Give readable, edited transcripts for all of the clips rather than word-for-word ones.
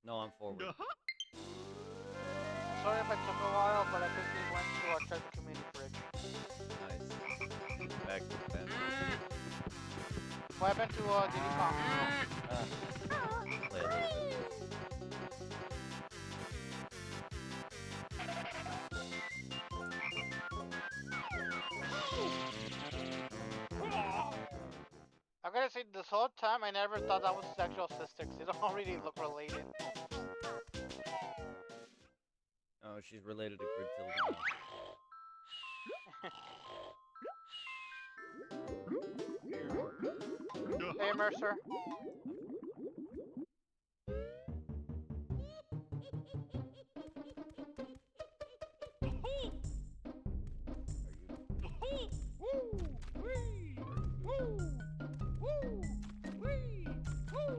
No, I'm forward. Sorry if I took a while, but I quickly went to check the community fridge. Nice. Back to the bench. What happened to Diddy Kong? Play a little bit. I'm gonna say this whole time I never thought that was sexual statistics. They don't really look related. Oh, she's related to Gridtilda. Hey Mercer.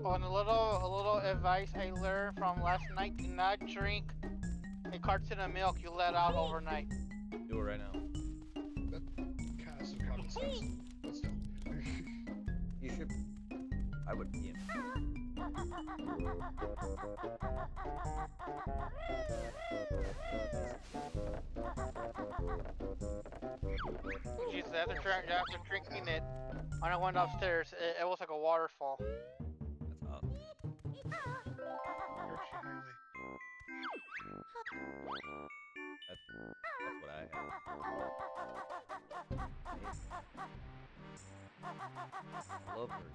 Oh, and a little advice I learned from last night: do not drink a carton of milk you let out overnight. Do it right now. That kind of some common sense, but still. You should. I would be in. Jeez, after drinking it, when I went upstairs, it was like a waterfall. That's hot. That's what I have. I love Hershey.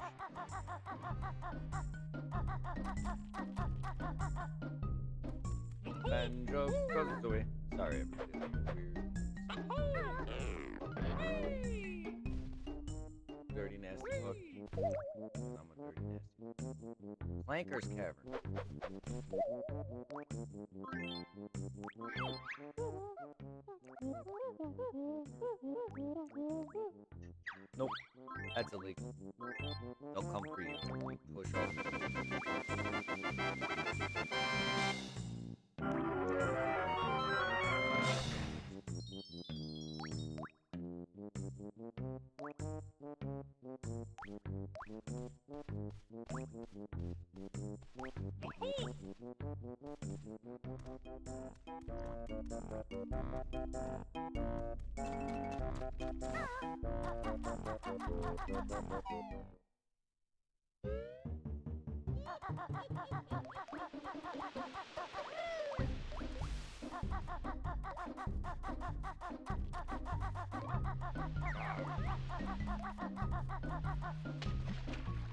Banjo-Kazooie. Sorry, everybody. Dirty nasty book. I'm a dirty nasty. Planker's Cavern. Nope, that's illegal. They'll come for you. You push off.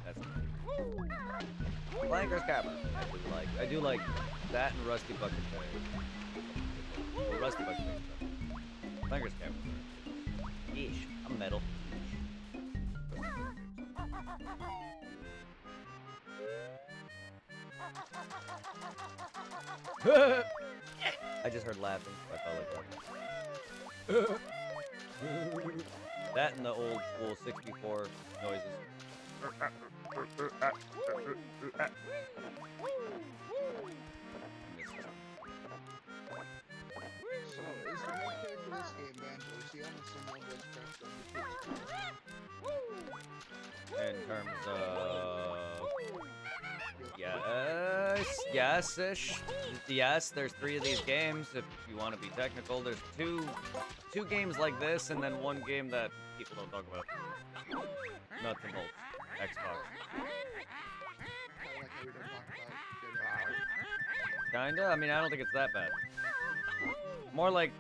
That's Planker's Cavern. I do like that and Rusty Bucket. Rusty Bucket. Planker's Cavern. Yeesh, I'm metal. I just heard laughing. I felt like laughing. That and the old school 64 noises. So, is the main character in this game, Banjo? Is he almost similar voice crack than the In terms of... Yes-ish. Yes, there's 3 of these games. If you want to be technical, there's two games like this, and then one game that people don't talk about. Nuts and bolts. Xbox. Kinda? I mean, I don't think it's that bad. More like...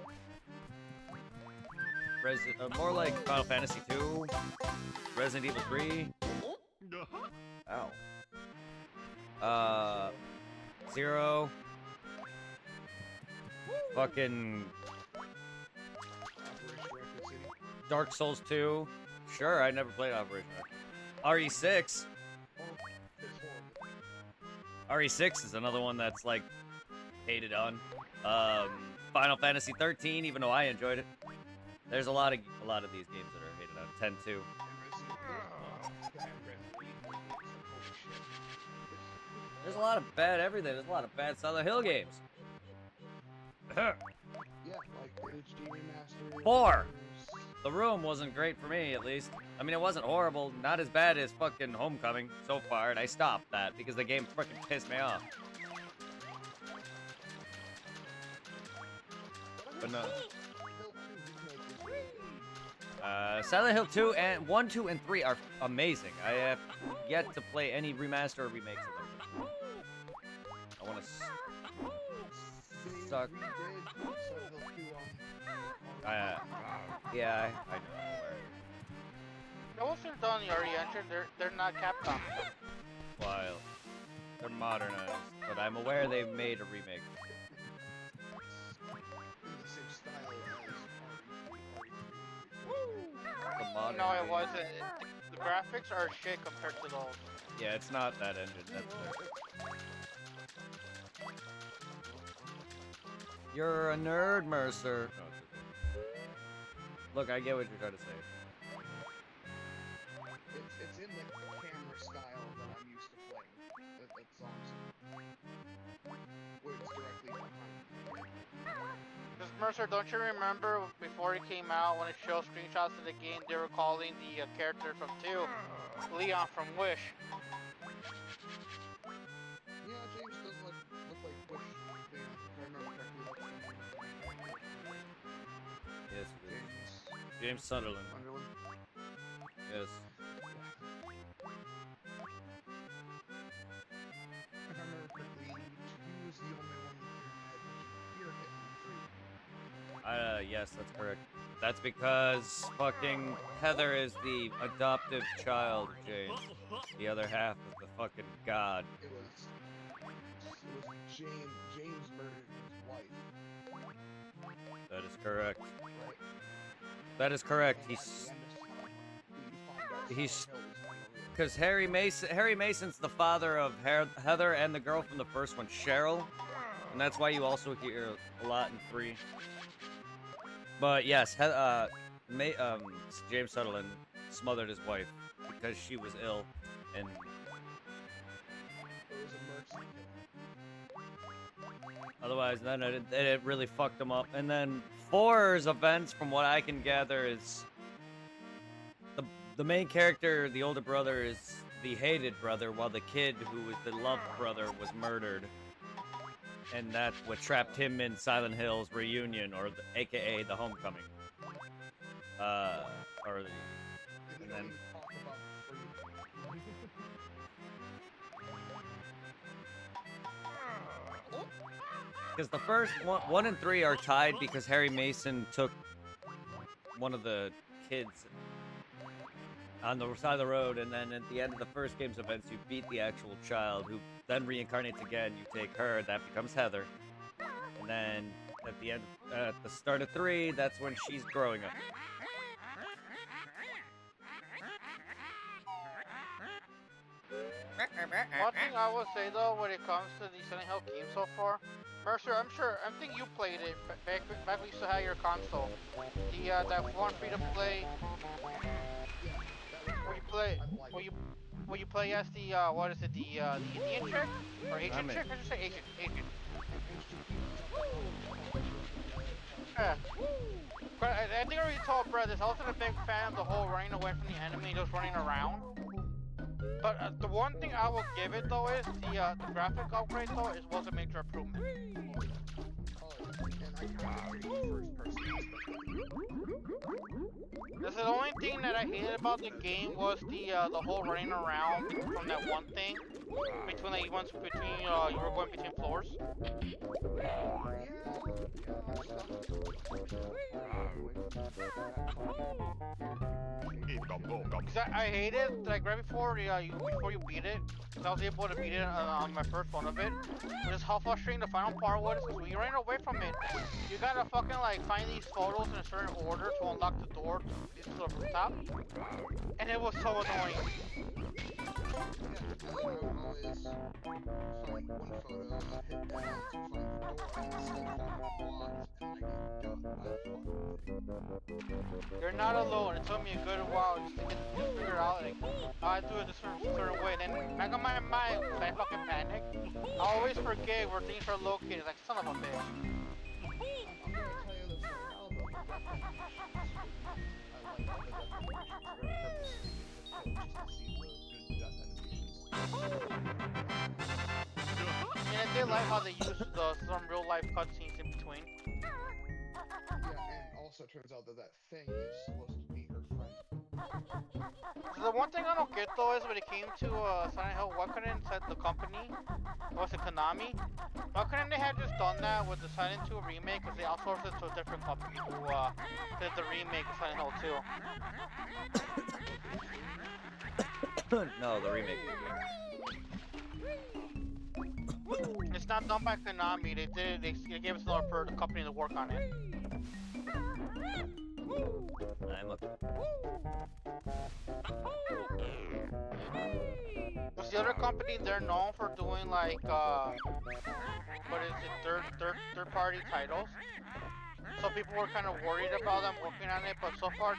more like Final Fantasy 2, Resident Evil 3. Ow. 0. Fucking... Dark Souls 2. Sure, I never played Operation RE6. RE6 is another one that's, like, hated on. Final Fantasy 13, even though I enjoyed it. There's a lot of these games that are hated on. 10 too. There's a lot of bad everything. There's a lot of bad Silent Hill games. Yeah, like the HD remaster. 4. The Room wasn't great for me, at least. I mean, it wasn't horrible. Not as bad as fucking Homecoming so far, and I stopped that because the game freaking pissed me off. But no. Hill 2 remake is really good. Silent Hill 2 and 1, 2, and 3 are amazing. I have yet to play any remaster or remakes of them. I want to They suck. redid Silent Hill 2 on Yeah, I know. That wasn't done the already entered. They're not Capcom. While they're modernized, but I'm aware they've made a remake. in the same style as The modern No, it game. wasn't. The graphics are shit compared to those. Yeah, it's not that engine. That's it. You're a nerd, Mercer. No, it's okay. Look, I get what you're trying to say. It's in the camera style that I'm used to playing. That song's where it's directly behind me. Because Mercer, don't you remember before it came out when it showed screenshots of the game, they were calling the character from 2 Leon from Wish. Yeah, James doesn't look like Bush. If I remember correctly, Yes, it is. James James Sunderland. Sunderland. Yes. If I remember correctly, he was the only one who had beer hit in 3. Yes, that's correct. That's because fucking Heather is the adoptive child, James. The other half is the fucking god. It was James murdered his wife, That is correct. right? That is correct. And at the end of season 2, you find out he's- Silent Hill is not real. Because Harry Mason's the father of Heather and the girl from the first one, Cheryl. And that's why you also hear a lot in 3. But yes, James Sutherland smothered his wife because she was ill, and It was a mercy kill. otherwise, then it really fucked him up. And then 4's events, from what I can gather, is the main character, the older brother, is the hated brother, while the kid, who was the loved brother, was murdered. And that's what trapped him in Silent Hill's reunion, or AKA the Homecoming. Or the, They and don't then even talk about freedom. because the first 1 and 3 are tied because Harry Mason took one of the kids on the side of the road, and then at the end of the first game's events, you beat the actual child, who then reincarnates again. You take her, that becomes Heather, and then at the end, at the start of 3, that's when she's growing up. One thing I will say though, when it comes to the Silent Hill games so far, Mercer, I think you played it back when you still had your console. The that one free to play where you play where you play as the what is it, the Indian chick or Asian chick? I should say Asian. Yeah. But I think I already told Brad this. I wasn't a big fan of the whole running away from the enemy, just running around. But the one thing I will give it though is the graphic upgrade though was a major improvement. This is the only thing that I hated about the game was the whole running around from that one thing between like once between you were going between floors. Cause I hated like right before before you beat it, cause I was able to beat it on my first one of it. Just how frustrating the final part was, cause when you ran away from it, you gotta fucking like find these photos in a certain order to unlock the door to the rooftop, and it was so annoying. You're not alone. It took me a good while just to figure out like how I do it this certain way. And then back on my mind, I fucking panic. I always forget where things are located. Like son of a bitch. And I did like how they used some real life cutscenes in between. Yeah, and also it turns out that that thing is supposed to be her friend. The one thing I don't get though is when it came to Silent Hill, why couldn't the company, was it Konami? Why couldn't they have just done that with the Silent 2 remake? Because they outsourced it to a different company who did the remake of Silent Hill 2. No, the remake. It's not done by Konami. They did it. They gave us another company to work on it. I'm okay. Because the other company, they're known for doing like what is it, third party titles. So people were kind of worried about them working on it, but so far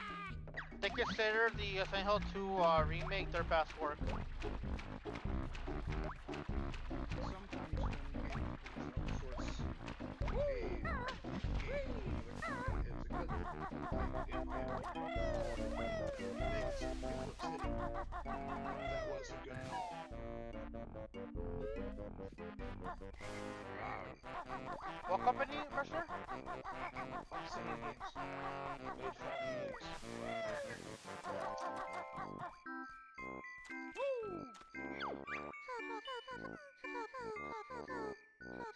they consider the Silent Hill 2 remake their best work. Sometimes when outsource a game to another company, it's a good thing. Like in Vegas, Flip City, that was a good call. What company, Mercer? Obsidian Games. Made Falcon games.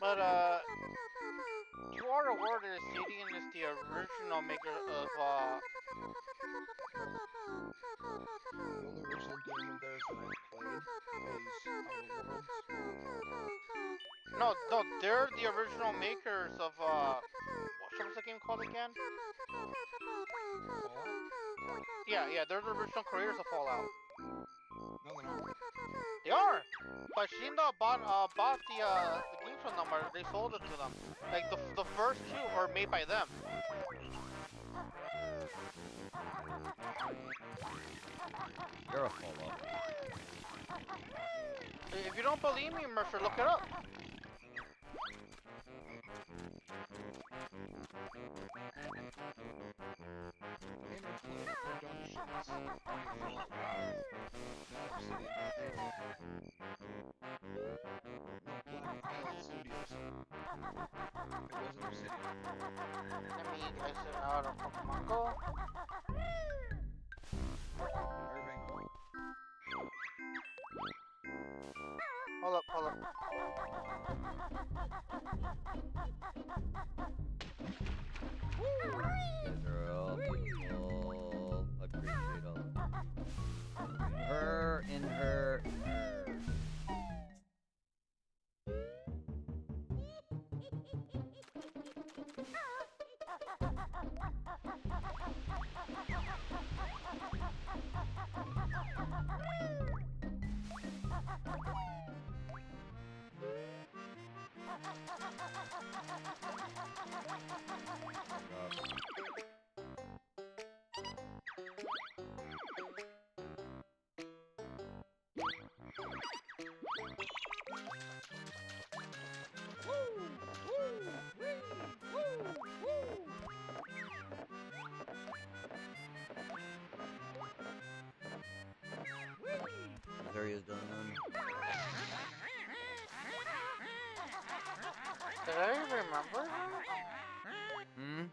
But you are aware that Obsidian is the original maker of The only original game of theirs that I've played is Outer Worlds. no, they're the original makers of what was the game called again? Fallout? Yeah, they're the original creators of Fallout. No, they're not. They are. But Shinda bought the games from them, or they sold it to them. Like the first two are made by them. You're a Fallout. If you don't believe me, Mercer, look it up. Interplay Productions and Fallout. Not Obsidian. No, Black Island Studios. It wasn't Obsidian. Let me exit out of Pokemon Go. Irving. Hold up. You guys are all beautiful. I appreciate all of you. In her. This area's done. Did I even remember? Hmm?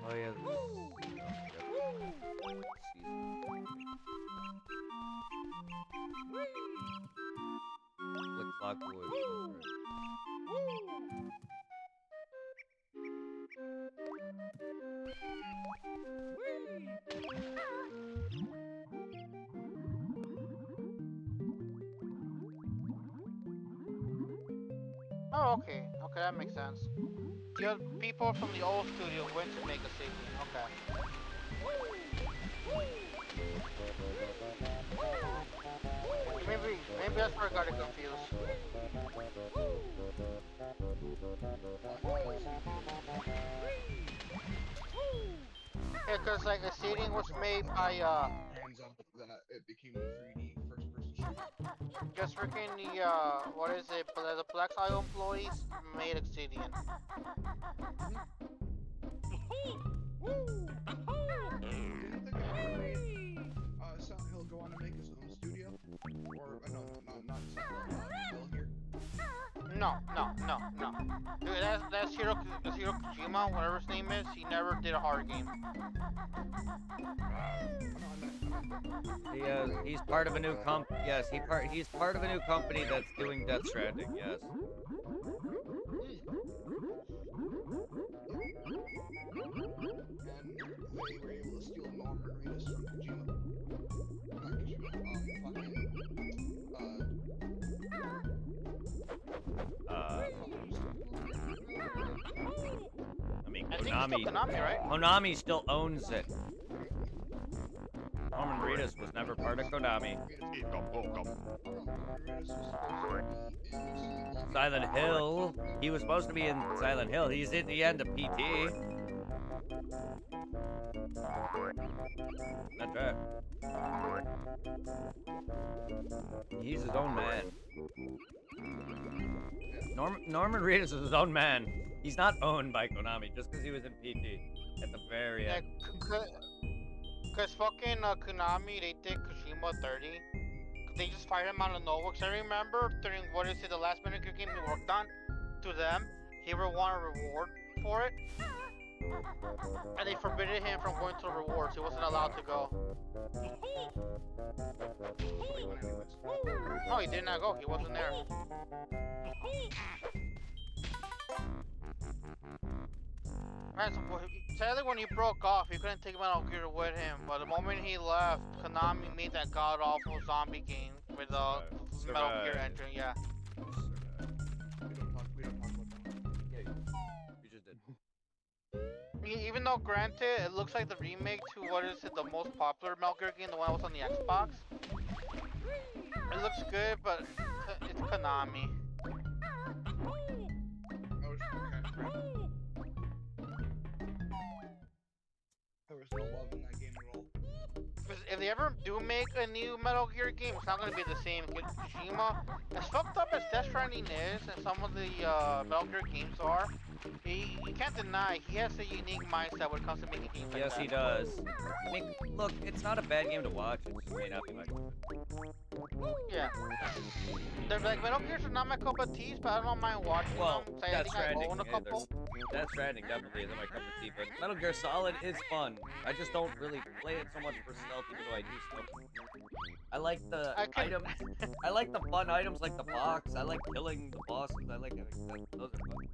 Oh yeah, Flick Flock Wood. Oh, okay, that makes sense. The other people from the old studio went to make a safety. Okay. Maybe that's where I got it confused. Yeah, cause like the seating was made by Turns out that it became a 3D first Just freaking the what is it? The Black Isle employees made Obsidian. Didn't the guy who made Silent Hill go on to make his own studio? Or no, not Silent Hill here. No. Dude, that's Hiro Kojima, whatever his name is. He never did a horror game. He's part of a new Yes, he's part of a new company that's doing Death Stranding. Yes. And they were able to steal Norman Reedus from Kojima. Not I mean, I think it's still Konami, right? Konami still owns it. Norman Reedus was never part of Konami. Silent Hill. He was supposed to be in Silent Hill. He's at the end of PT. That's right. He's his own man. Norman Reedus is his own man. He's not owned by Konami just because he was in PT at the very end. Cause fucking Konami, they did Kojima 30. They just fired him out of nowhere. Cause I remember during the last Metal Gear game he worked on, to them, he would want a reward for it. And they forbidden him from going to the rewards. He wasn't allowed to go. No, he did not go. He wasn't there. Man, so sadly when he broke off, he couldn't take Metal Gear with him. But the moment he left, Konami made that god-awful zombie game with the Metal Gear engine. Yeah. We don't talk about that. Yeah, you just did. Even though, granted, it looks like the remake to the most popular Metal Gear game, the one that was on the Xbox. It looks good, but it's Konami. There was no love in that game at all. If they ever do make a new Metal Gear game, it's not going to be the same. Kojima, as fucked up as Death Stranding is, and some of the Metal Gear games are, you can't deny he has a unique mindset when it comes to making games like Yes, that. he does. I mean, look, it's not a bad game to watch. It just may not be my favorite. Yeah. They're like, Metal Gears are not my cup of tea, but I don't mind watching Well, them. Death I think I Stranding. own a couple. Death Stranding definitely isn't my cup of tea, but Metal Gear Solid is fun. I just don't really play it so much for stealth, even though I do stuff. I like the items. I like the fun items like the box. I like killing the bosses. I like it. Those are fun.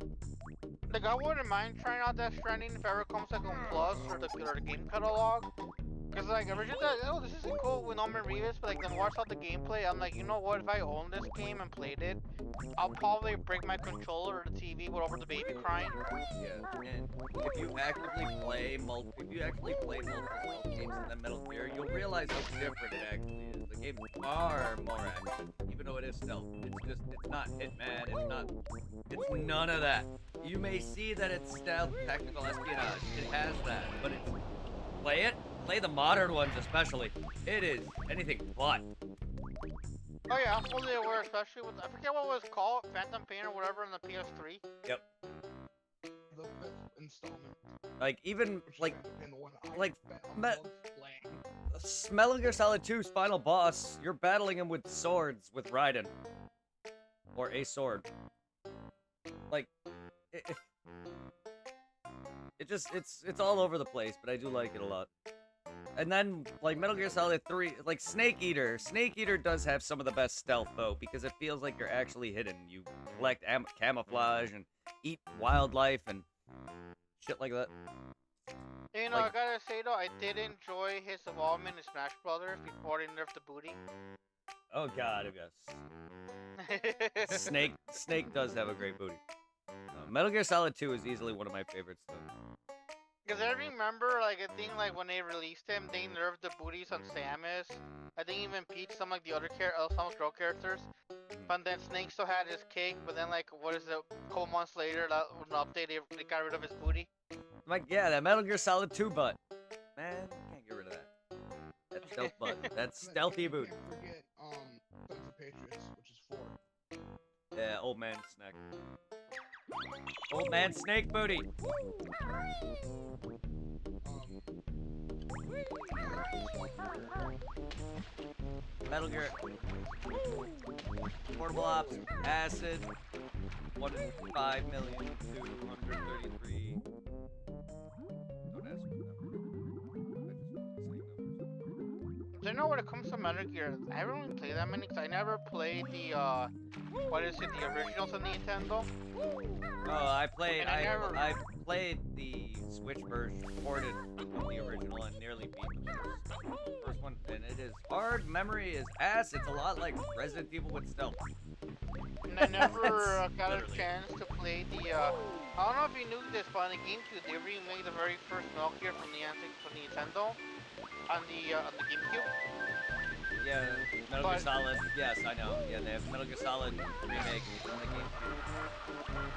Like, I wouldn't mind trying out Death Stranding if ever comes like on Plus or the game catalog. Cause like originally, oh, this isn't cool with Norman Reedus, but like then watch out the gameplay. I'm like, you know what? If I own this game and played it, I'll probably break my controller or the TV with over the baby crying. Yeah, and if you actively play multiple stealth games in the Metal Gear, you'll realize how different it actually is. The game's far more action, even though it is stealth. It's not Hitman. It's none of that. You may see that it's stealth, technical espionage. It has that, but play the modern ones especially. It is anything but. Oh yeah, I'm fully aware, especially with I forget what it was called, Phantom Pain or whatever in the PS3. Yep. The 5th installment. Like even like Metal Metal Gear Solid 2's final boss, you're battling him with swords with Raiden. Or a sword. Like it's all over the place, but I do like it a lot. And then, like, Metal Gear Solid 3, like, Snake Eater. Snake Eater does have some of the best stealth, though, because it feels like you're actually hidden. You collect camouflage and eat wildlife and shit like that. You know, I gotta say, though, I did enjoy his involvement in Smash Brothers before they nerfed the booty. Oh, God, yes. Snake does have a great booty. Metal Gear Solid 2 is easily one of my favorites, though. Because I remember, like, a thing, like, when they released him, they nerfed the booties on Samus. I think even Peach, some, like, the other some girl characters. But then Snake still had his cake, but then, like, what is it, a couple months later, that was an update, they got rid of his booty. Like, yeah, that Metal Gear Solid 2 butt. Man, you can't get rid of that. That stealth butt. That stealthy booty. Can't forget, Yeah, old man snack. Old man snake booty. Metal Gear. Portable Ops. Acid. 1,5,233. Don't ask me that. I know when it comes to Metal Gear, I haven't really played that many because I never played the what is it, the originals on Nintendo. Oh, I played. And I never- I played the Switch version, ported of the original, and nearly beat the first one. And it is hard. Memory is ass. It's a lot like Resident Evil with stealth. And I never got Literally. a chance to play the. I don't know if you knew this, but on the GameCube they remade the very first Metal Gear from the Nintendo on the GameCube. Yeah, Metal Gear But- Solid. Yes, I know. Yeah, they have Metal Gear Solid remake on the GameCube.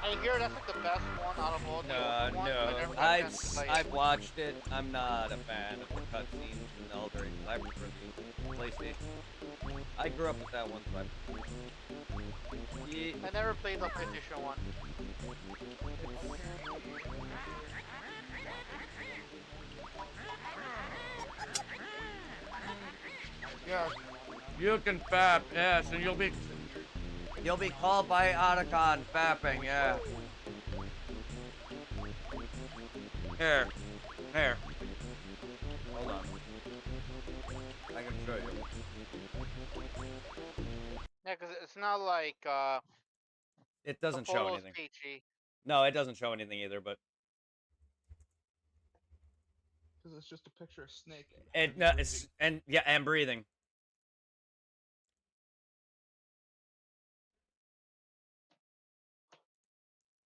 I hear that's like the best one out of all the other ones. but I never got a chance to play it. I've watched it. I'm not a fan of the cutscenes and all the I prefer the PlayStation. I grew up with that one, so yeah. I never played the PlayStation one. Yeah, you can fap, yes, and you'll be called by Otacon fapping, yeah. Here, hold on. I can show you. Yeah, because it's not like It the doesn't show photos anything. peachy. No, it doesn't show anything either, but Because it's just a picture of Snake. it no, it's and yeah, and breathing.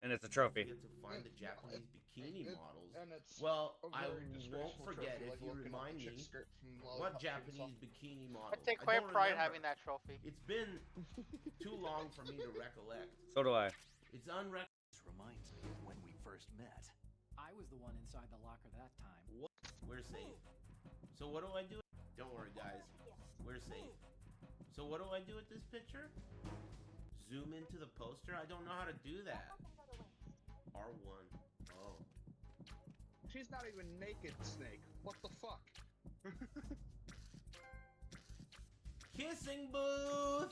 And it's a trophy. Get to find the Japanese bikini models. And it's Well, a I very won't disgraceful forget trophy, if like you looking at the remind me chick's skirt from what Lollipop Japanese Chainsaw. bikini I models. take quite don't pride remember. having that trophy. It's been too long for me to recollect. So do I. It's unrecollect. This reminds me of when we first met. I was the one inside the locker that time. What? We're safe. So what do I do? Don't worry, guys. We're safe. So what do I do with this picture? Zoom into the poster? I don't know how to do that. R1. Oh. She's not even naked, Snake. What the fuck? Kissing booth!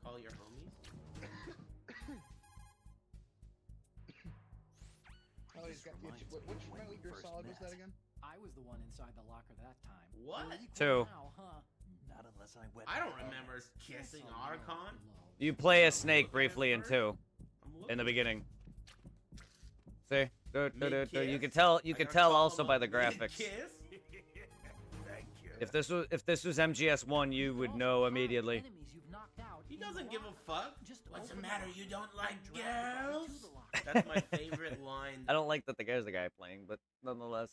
Call your homies. Oh, he's got the itchy. Which Metal Gear Solid was that again? I was the one inside the locker that time. What? Two. Now, huh? Not unless I wet I don't my remember hands. kissing That's how Otacon. low. You play a snake briefly in 2 I'm in looking. the beginning. See? Mid-kiss? You can tell. You I can gotta tell call also him by up the graphics. mid-kiss? If this was MGS1, you would know immediately. Enemies you've knocked out He in the doesn't give a locker. fuck. Just What's the open matter? it You up don't like and drag it right girls? into the locker. That's my favorite line. I don't like that the guy's the guy playing, but nonetheless.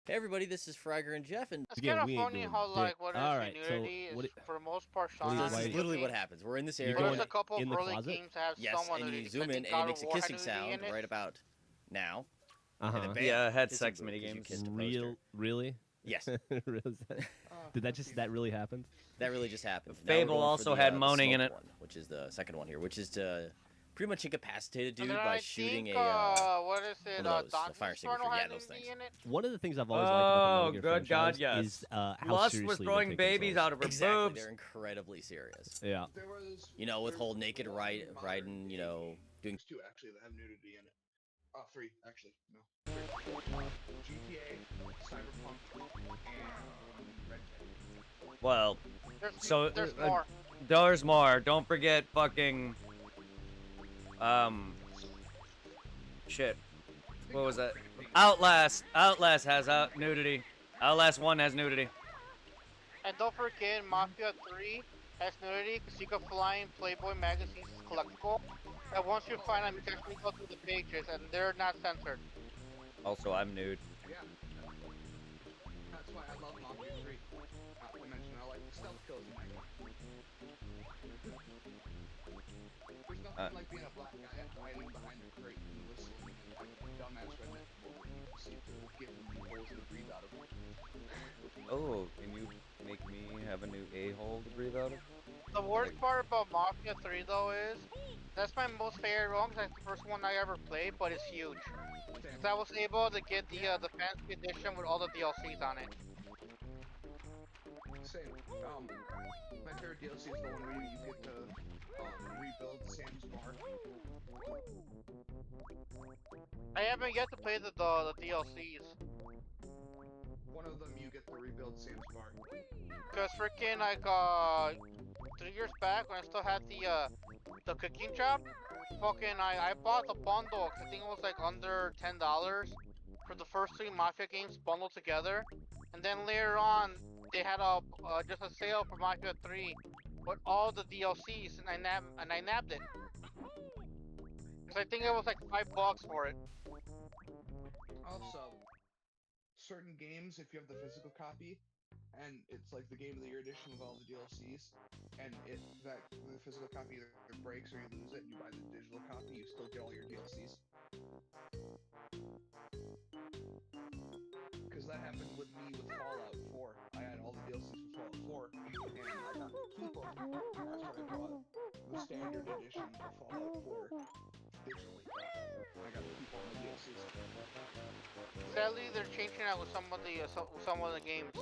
Hey everybody, this is Fragger and Jeff, and It's Again, kind of we ain't funny doing how dick. like what is Alright, so nudity is what it- for the most part what shown is on this is white? literally what game. happens. We're in this You area, go There's a couple in the early closet? games that have yes, someone and you nudity. zoom I in, think and God it of makes a War had kissing nudity sound in it. right about now. Uh-huh. And then bam, Yeah, it had kissing sex booth, 'cause you minigames. kissed a Real, poster. really? Yes, Really? Did that really happen? that really just happened. Now we're Fable going for also the, had the moaning in smoke it. one, which is the second one here, which is to pretty much incapacitate a And dude then by I shooting think, a. what is it? one of those, a Dante's fire Inferno extinguisher. had Yeah, those nudity things. in it. One of the things I've always liked about the Metal Gear good God, franchise yes. is how Lust seriously was they throwing take babies themselves. out of her Exactly, boobs. they're incredibly serious. Yeah. There was. You know, with there's whole naked one riding, modern you know, doing. There's 2 actually that have nudity in it. 3 actually. No. 3. GTA, Cyberpunk, and Red Dead. Well, So, There's uh, more. there's more. Don't forget fucking shit. What was that? Outlast. Outlast has nudity. Outlast 1 has nudity. And don't forget, Mafia 3 has nudity because you can fly in Playboy magazine's collectible. And once you find them, you can actually go through the pages and they're not censored. Also, I'm nude. Yeah. That's why I love Mafia 3. Not to mention I like the stealth kills in that game. There's nothing like being a black guy hiding behind a crate and whistling and like dumbass redneck bull. See through to breathe out of. Oh, can you make me have a new a-hole to breathe out of? The worst part about Mafia 3 though is that's my most favorite one 'cause that's the first one I ever played, but it's huge. Same. 'Cause I was able to get the fancy edition with all the DLCs on it. Same. My favorite DLC is the one where you get to rebuild Sam's bar. I haven't yet to play the DLCs. One of them you get to rebuild Sam's bar. Cause freaking like 3 years back when I still had the cooking job, fucking I bought the bundle 'cause I think it was like under $10 for the first 3 Mafia games bundled together, and then later on they had a just a sale for Mafia 3 with all the DLCs, and I nabbed it. Cause I think it was like $5 for it. Also, certain games, if you have the physical copy, and it's like the Game of the Year edition with all the DLCs, and the physical copy either breaks or you lose it, and you buy the digital copy, you still get all your DLCs. Because that happened with me with Fallout 4. I had all the DLCs for Fallout 4, and I got to keep them after I bought the standard edition of Fallout 4 digitally. I got to keep all the DLCs. Sadly, they're changing that with some of the games.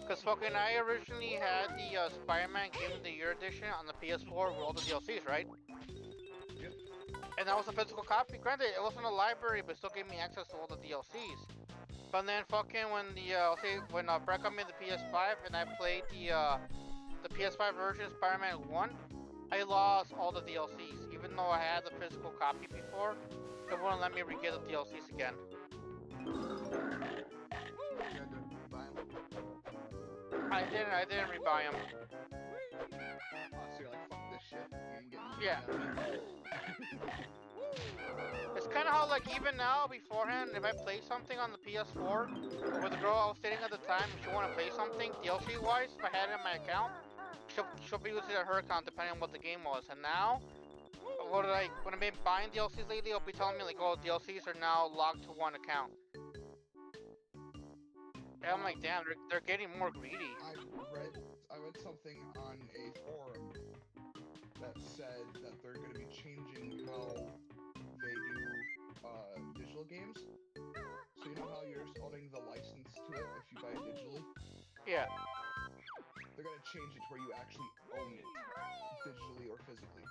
Cause fucking I originally had the Spider-Man Game of the Year edition on the PS4 with all the DLCs, right? Yep. And that was a physical copy. Granted, it wasn't a library, but it still gave me access to all the DLCs. But then fucking when when Brett got me the PS5 and I played the PS5 version of Spider-Man 1, I lost all the DLCs. Even though I had the physical copy before, it wouldn't let me re-get the DLCs again. You had to buy them. I didn't rebuy them. So you're like, fuck this shit. You ain't getting Yeah. nothing. It's kind of how, like, even now, beforehand, if I play something on the PS4, with the girl I was dating at the time, if she want to play something, DLC-wise, if I had it in my account, she'll be using it at her account, depending on what the game was. And now, when I've been buying DLCs lately, it'll be telling me, like, oh, DLCs are now logged to one account. And I'm like, damn, they're getting more greedy. I read something on a forum that said that they're going to be changing how they do digital games. So you know how you're owning the license to it if you buy it digitally? Yeah. They're going to change it to where you actually own it, digitally or physically.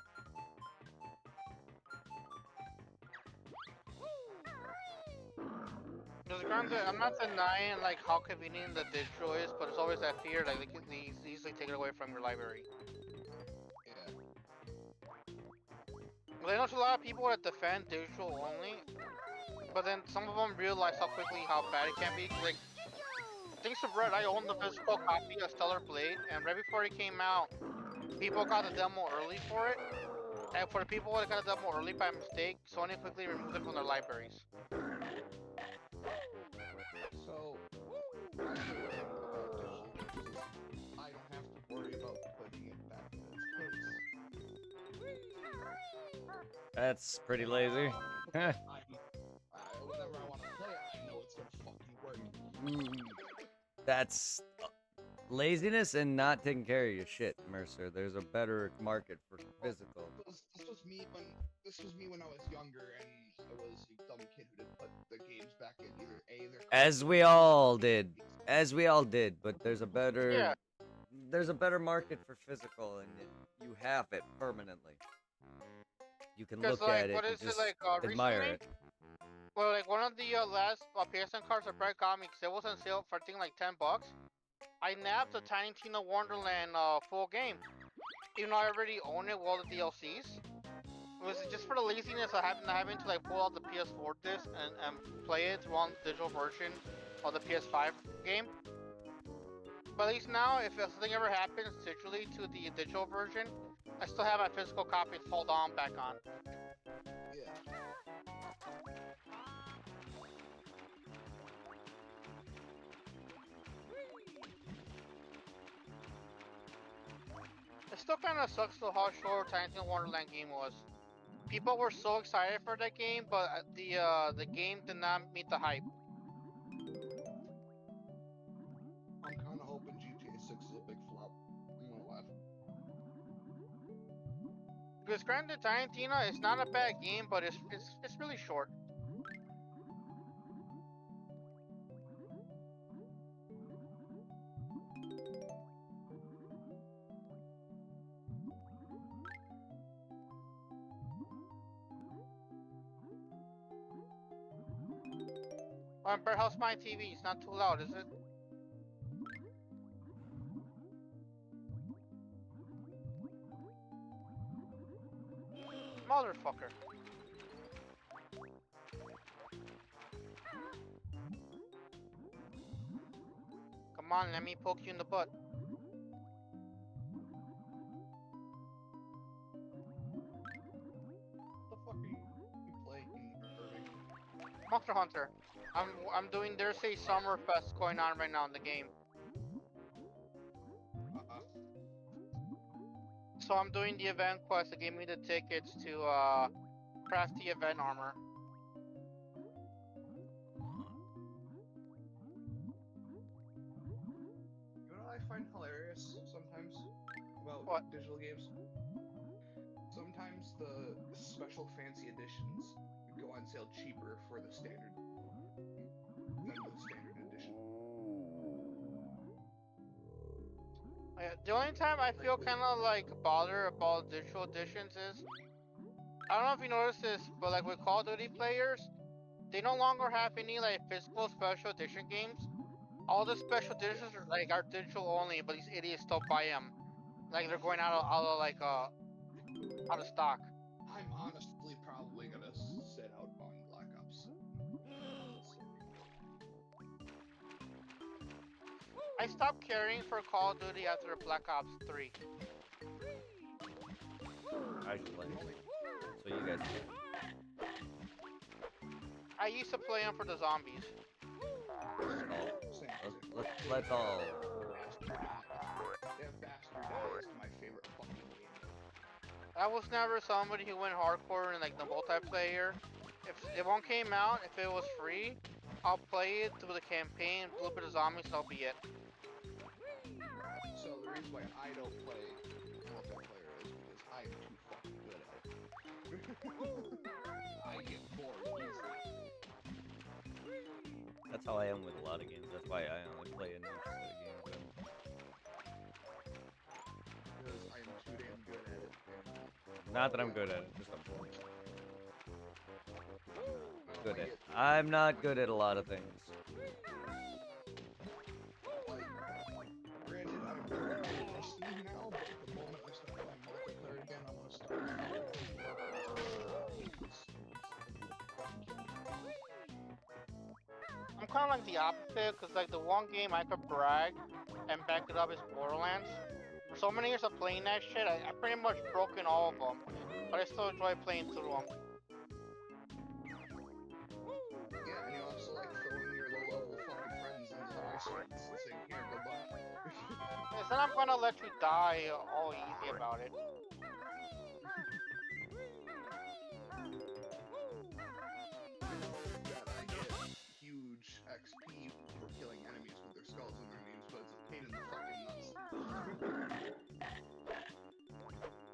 Because granted, I'm not denying like how convenient the digital is, but it's always that fear like they can easily take it away from your library. Yeah. Well, I know there's a lot of people that defend digital only, but then some of them realize how quickly how bad it can be. Like, thanks to Brett, I own the physical copy of Stellar Blade, and right before it came out, people got the demo early for it. And for the people that got the demo early by mistake, Sony quickly removed it from their libraries. So, my favorite thing about digital games is I don't have to worry about putting it back in its case. That's pretty lazy. Whenever I want to play it, I know it's gonna fucking work. That's laziness and not taking care of your shit, Mercer. There's a better market for physical. This was me when I was younger and I was a dumb kid who didn't put the games back in either their As we all did. As we all did, but there's a better Yeah. there's a better market for physical, and you have it permanently. You can look like, at it what and is it, just like, admire recently? it. Well, like one of the last PSN cards that Brett got me, 'cause it was on sale for I think like $10. I nabbed the Tiny Tina Wonderland full game, even though I already own it with all the DLCs. It was just for the laziness of having to like pull out the PS4 disc and play it through on the digital version of the PS5 game. But at least now, if something ever happens digitally to the digital version, I still have my physical copy to hold on back on. Yeah. It still kind of sucks though how short Tiny Tina Wonderland game was. People were so excited for that game, but the game did not meet the hype. Because Grand Tarantino is not a bad game, but it's really short. But how's my TV? It's not too loud, is it? Motherfucker. Come on, let me poke you in the butt. What the fuck are you playing, Irving? Monster Hunter. I'm doing. There's a summer fest going on right now in the game. So I'm doing the event quest that gave me the tickets to craft the event armor. You know what I find hilarious sometimes about What? digital games? Sometimes the special fancy editions go on sale cheaper for the standard than the standard edition. The only time I feel kind of like bothered about digital editions is, I don't know if you noticed this, but like with Call of Duty players, they no longer have any like physical special edition games. All the special editions are digital only, but these idiots still buy them. Like they're going out of stock. I'm honestly probably gonna sit out on Black Ops. I stopped caring for Call of Duty after Black Ops 3. I should play. So you guys. I used to play them for the zombies. Let's all. That Bastard is my favorite fucking game. I was never somebody who went hardcore in like the multiplayer. If one came out, if it was free, I'll play it through the campaign, a little bit of zombies, and that'll be it. So the reason why I don't play multiplayer is because I'm too fucking good at it. I get bored easily. That's how I am with a lot of games. That's why I only play a niche set of games. Because I am too damn good at it. Not that I'm good at it, just I'm bored. Good at. I'm not good at a lot of things. Like, granted, I'm very interested now, but the moment I start playing multiplayer again, I'm gonna start. I'm kind of like the opposite, because like the one game I could brag and back it up is Borderlands. For so many years of playing that shit, I pretty much broken all of them, but I still enjoy playing through them. Yeah, and you also like throwing your low-level fucking friends into the ice rings and saying, here, good luck. Yes, then I'm gonna let you die all easy about it. That I get huge XP for killing enemies with their skulls in their names, but it's a pain in the fucking nuts.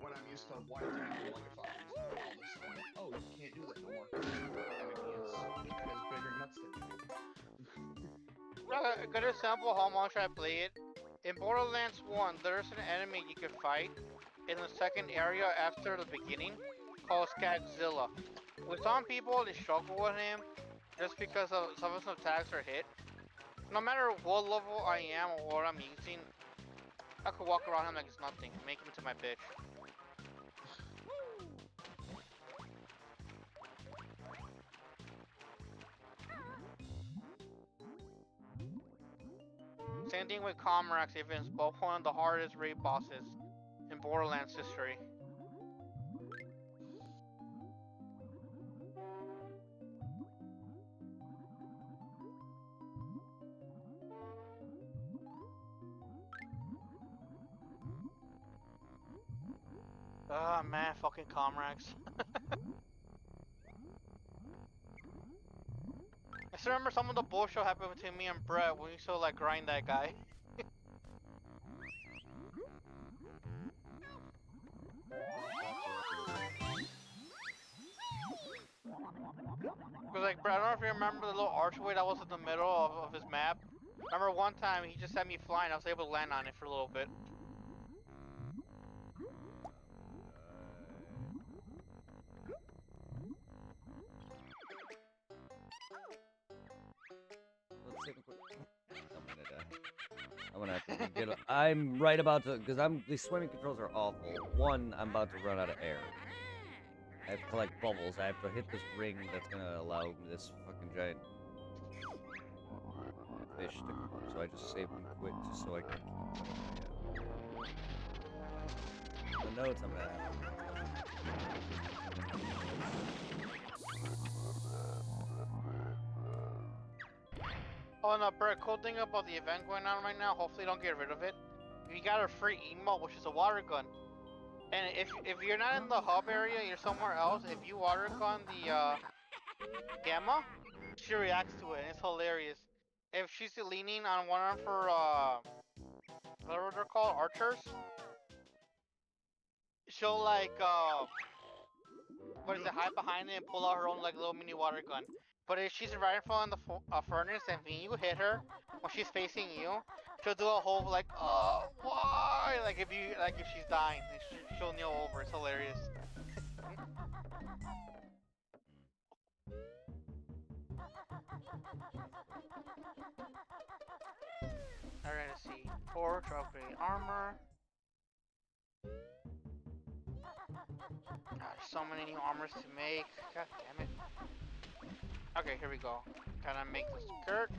When I'm used to one-tapping motherfuckers, all of a sudden, oh, you can't do that no more. The enemy has bigger nuts than you. A good example of how much I play it. In Borderlands 1, there's an enemy you can fight in the second area after the beginning called Skagzilla. With some people, they struggle with him just because of some of his attacks are hit. No matter what level I am or what I'm using, I could walk around him like it's nothing, make him into my bitch. Same thing with Comrax, even both one of the hardest raid bosses in Borderlands history. Ah man, fucking Comrax. I still remember some of the bullshit happened between me and Brett when we used to like grind that guy. Cause like, bro, I don't know if you remember the little archway that was in the middle of his map. Remember one time he just sent me flying. I was able to land on it for a little bit. Let's see if we I'm gonna have to get. I'm right about to, because the swimming controls are awful. One, I'm about to run out of air. I have to collect bubbles. I have to hit this ring that's gonna allow this fucking giant fish to come up. So I just saved and quit just so I can keep the notes I'm gonna have. Oh no, bro, cool thing about the event going on right now, hopefully don't get rid of it. You got a free emote, which is a water gun. And if you're not in the hub area, you're somewhere else, if you water gun the Gamma, she reacts to it, and it's hilarious. If she's leaning on one of her, whatever they're called, archers, she'll like, what is it, hide behind it and pull out her own like little mini water gun. But if she's right in front of the furnace and when you hit her, when she's facing you, she'll do a whole like, why? Like if she's dying, she'll kneel over. It's hilarious. Alright, let's see. Forge, upgrade armor. Gosh, so many new armors to make. God damn it. Okay, here we go. Gotta make the skirt.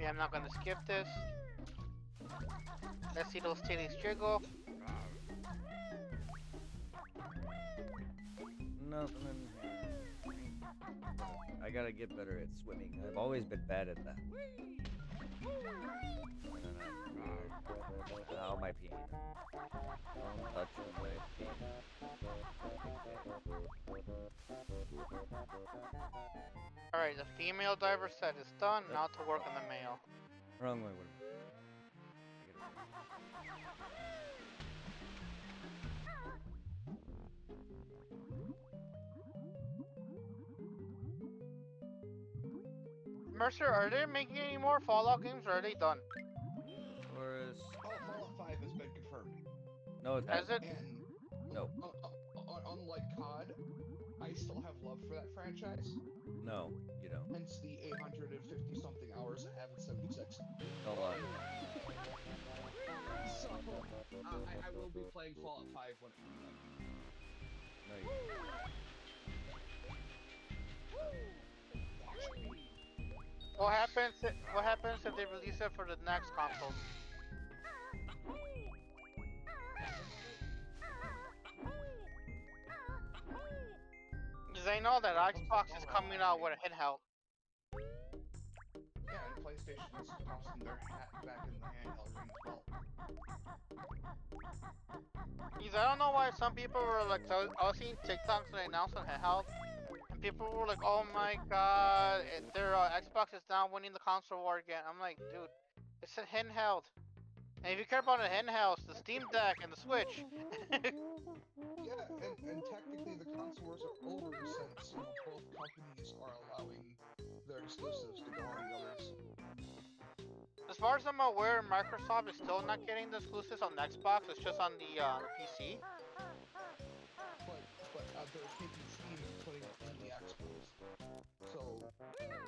Yeah, I'm not gonna skip this. Let's see those titties jiggle. Nothing in here. I gotta get better at swimming. I've always been bad at that. Ow, my pee. Don't touch my pee. Alright, the female diver set is done. Now to work on the male. Wrong way. Mercer, are they making any more Fallout games or are they done? Or is... Oh, Fallout 5 has been confirmed. No, it Has hasn't. it? And No. Unlike COD, I still have love for that franchise. No, you don't. Hence the 850 something hours I have in 76. Hold on. So, I will be playing Fallout 5 when it comes out. No, you don't. What happens if they release it for the next console? Because I know that Xbox is coming out with a handheld. Yeah, and PlayStation is tossing their hat back in the handheld ring as well. Because I don't know why some people were like, I was seeing TikToks when they announced a handheld, and people were like, oh my god, their Xbox is now winning the console war again. I'm like, dude, it's a handheld. And if you care about a handheld, the Steam Deck and the Switch. Yeah, and technically the console wars are over since both companies are allowing their exclusives to go on the others. As far as I'm aware, Microsoft is still not getting the exclusives on Xbox. It's just on the PC. But they're taking Steam and putting it in the Xbox. So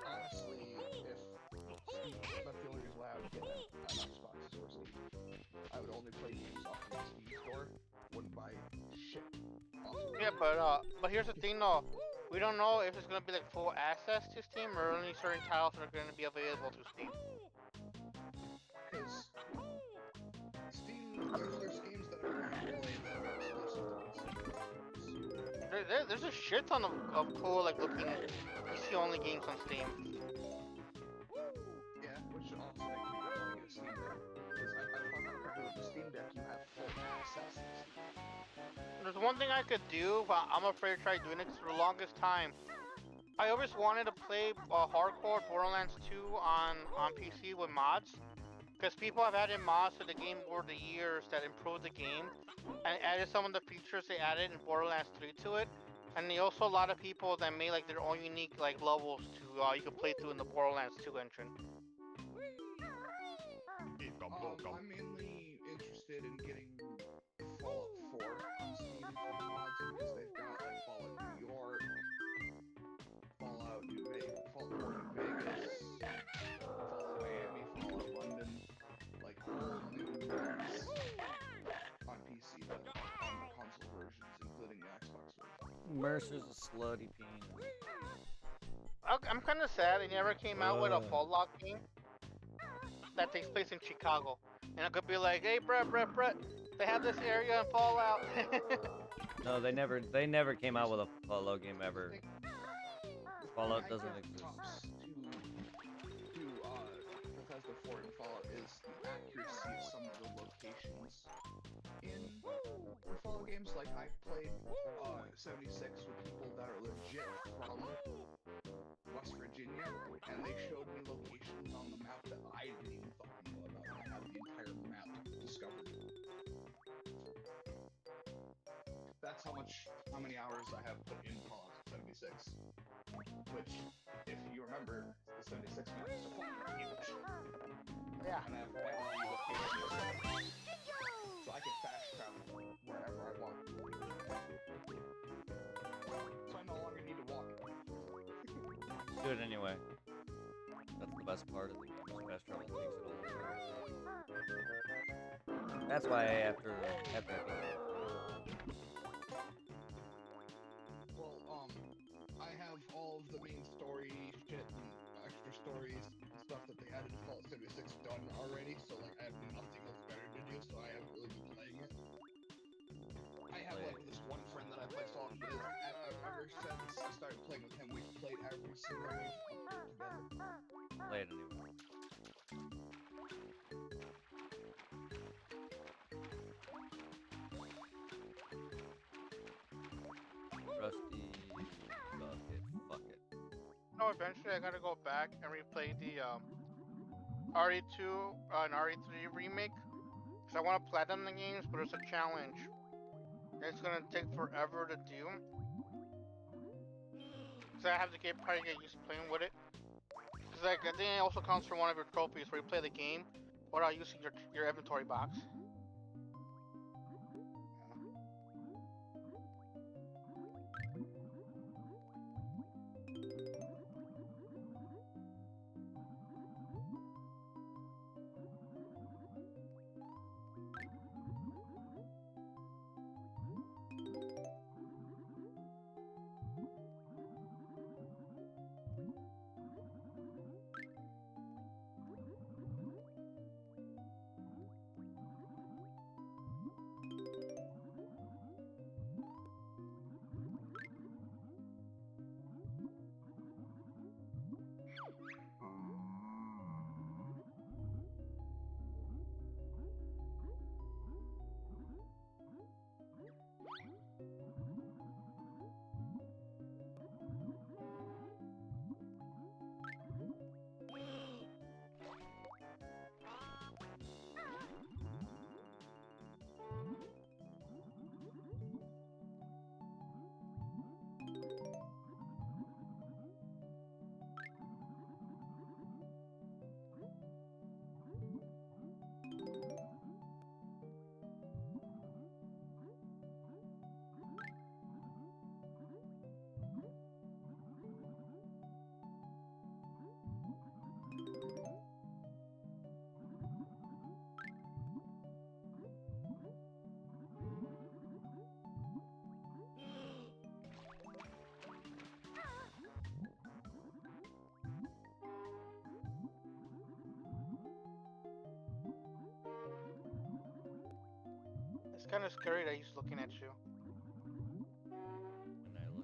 honestly, if Steam is not the only reason why I would get an Xbox is for Steam. I would only play games off of the Steam store. Wouldn't buy shit. Yeah, but here's the thing though. We don't know if it's gonna be like full access to Steam or only certain titles are gonna be available to Steam. Because Steam, there's games that are really exclusive. There's a shit ton of cool like looking PC only games on Steam. Yeah, which also makes me want to get a Steam Deck. Because I found out that with the Steam Deck you have full access to Steam. There's one thing I could do, but I'm afraid to try doing it 'cause for the longest time. I always wanted to play hardcore Borderlands 2 on PC with mods. Because people have added mods to the game over the years that improved the game and added some of the features they added in Borderlands 3 to it. And there also a lot of people that made like their own unique like levels to you could play through in the Borderlands 2 engine. I'm mainly interested in getting Fallout 4 on Steam for the mods because they've got like Fallout New York, Fallout New Vegas, Fallout Miami, Fallout London, like whole new mods on PC, but on the console versions, including the Xbox version. Mercer's a slutty penis. I'm kind of sad they never came out with a Fallout game that takes place in Chicago. And I could be like, hey, Brett, they have this area in Fallout. No, they never came out with a Fallout game ever. Fallout doesn't exist. To Bethesda 4 and Fallout is the accuracy of some of the locations in the Fallout games. Like, I played 76 with people that are legit from West Virginia, and they showed me locations on the map that I didn't even fucking know about. I had the entire map discovered. That's how many hours I have put in Fallout 76. Which, if you remember, the 76 map is fucking huge. Yeah. And I have every location. So I can fast travel wherever I want. So I no longer need to walk. Do it anyway. That's the best part of the game. Fast travel takes it all over. That's why after I beat Well, I have all of the main story shit and extra stories and stuff that they added to Fallout 76 done already, so like I have nothing else better to do, so I haven't really been playing it. I have like this one friend that I play Fallout with, and ever since I started playing with him, we've played every single game together. Play it anyway. Rusty bucket, fuck it. No, eventually I gotta go back and replay the RE2 and RE3 remake. Because I want to platinum the games, but it's a challenge. It's gonna take forever to do. Because I have to probably get used to playing with it. Because like, I think it also counts for one of your trophies where you play the game without using your inventory box. It's kind of scary that he's looking at you. When I look at him.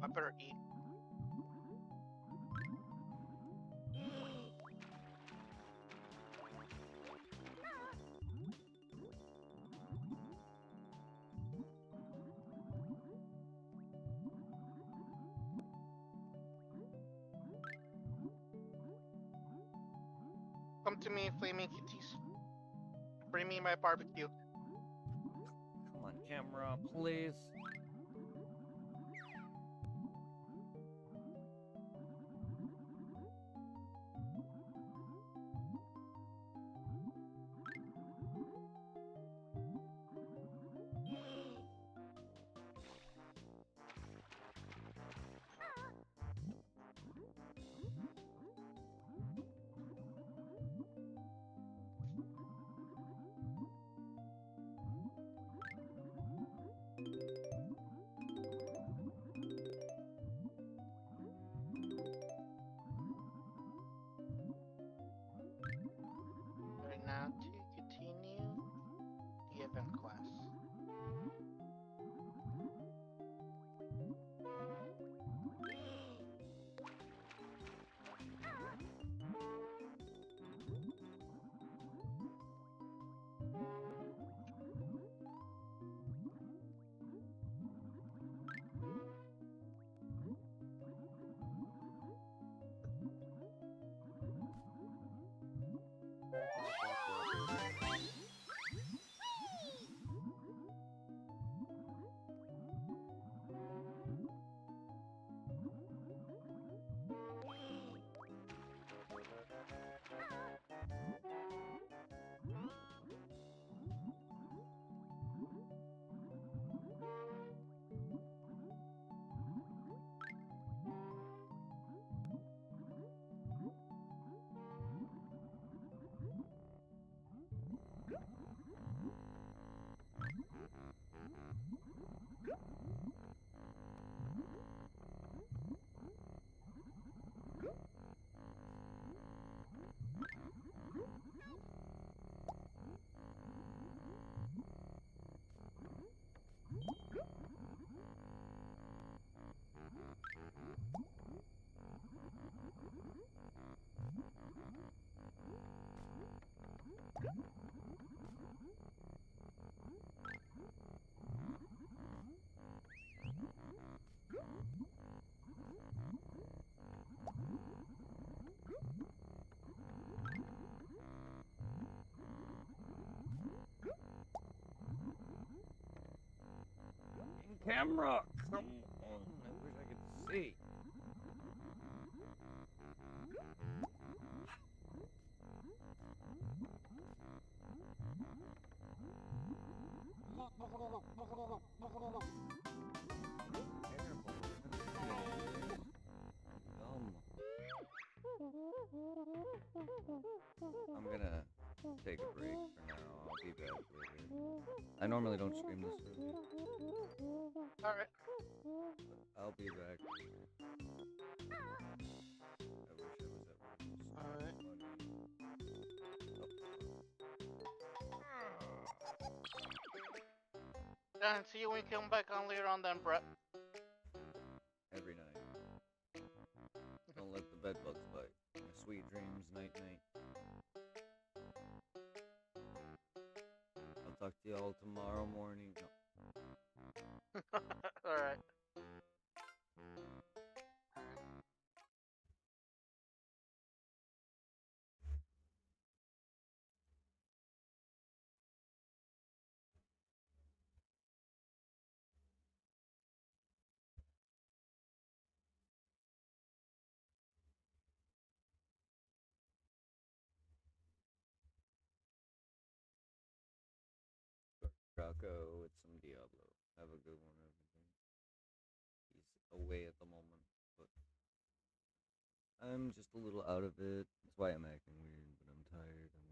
I better eat. Come to me, flaming kitties. Bring me my barbecue. Come on, camera, please. Right now to continue the event class. Camera, come on. I wish I could see. I'm gonna take a break for now. I'll be back later. I normally don't stream this early. Alright. I'll be back. I wish I was at work. Alright. And see you when you come back on later on then, Brett. Every night. Don't let the bed bugs bite. Sweet dreams, night night. I'll talk to y'all tomorrow morning. No. Alright. Rocco with some Diablo. Have a good one, everybody. He's away at the moment, but I'm just a little out of it. That's why I'm acting weird, but I'm tired. I'm